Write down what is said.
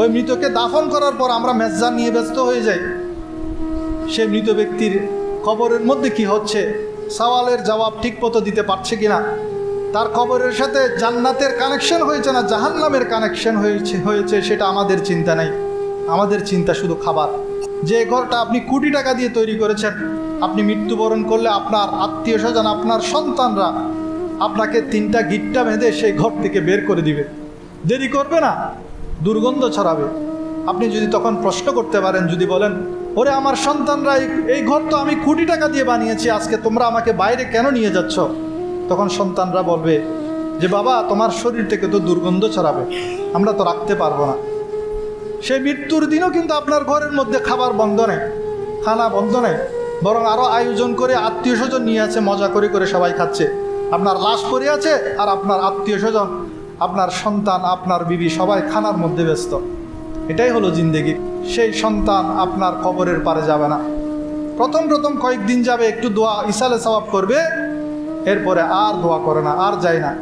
ওই মৃতকে দাফন করার পর আমরা মেজজান নিয়ে ব্যস্ত হয়ে যাই। সে মৃত ব্যক্তির কবরের মধ্যে কি হচ্ছে, সওয়ালের জবাব ঠিক মতো দিতে পারছে কিনা, তার কবরের সাথে জান্নাতের কানেকশন হয়েছে না জাহান্নামের কানেকশন হয়েছে সেটা আমাদের চিন্তা নাই। আমাদের চিন্তা শুধু খাবার। যে ঘরটা আপনি কোটি টাকা দিয়ে তৈরি করেছেন, আপনি মৃত্যুবরণ করলে আপনার আত্মীয় স্বজন, আপনার সন্তানরা আপনাকে 3টা গিট্টা বেঁধে সেই ঘর থেকে বের করে দিবে। দেরি করবে না, দুর্গন্ধ ছড়াবে। আপনি যদি তখন প্রশ্ন করতে পারেন, যদি বলেন, ওরে আমার সন্তানরা, এই ঘর তো আমি কোটি টাকা দিয়ে বানিয়েছি, আজকে তোমরা আমাকে বাইরে কেন নিয়ে যাচ্ছ? তখন সন্তানরা বলবে যে বাবা, তোমার শরীর থেকে তো দুর্গন্ধ ছড়াবে, আমরা তো রাখতে পারবো না। সেই মৃত্যুর দিনও কিন্তু আপনার ঘরের মধ্যে খাবার বন্ধ নেই, খানা বন্ধ নেই, বরং আরও আয়োজন করে আত্মীয় স্বজন নিয়ে আছে, মজা করে করে সবাই খাচ্ছে। আপনার লাশ পড়ে আছে আর আপনার আত্মীয় স্বজন, আপনার সন্তান, আপনার বিবি সবাই খানার মধ্যে ব্যস্ত। এটাই হলো জিন্দেগি। সেই সন্তান আপনার কবরের পারে যাবে না। প্রথম কয়েকদিন যাবে, একটু দোয়া ইসালে সওয়াব করবে, এরপরে আর দোয়া করে না, আর যায় না।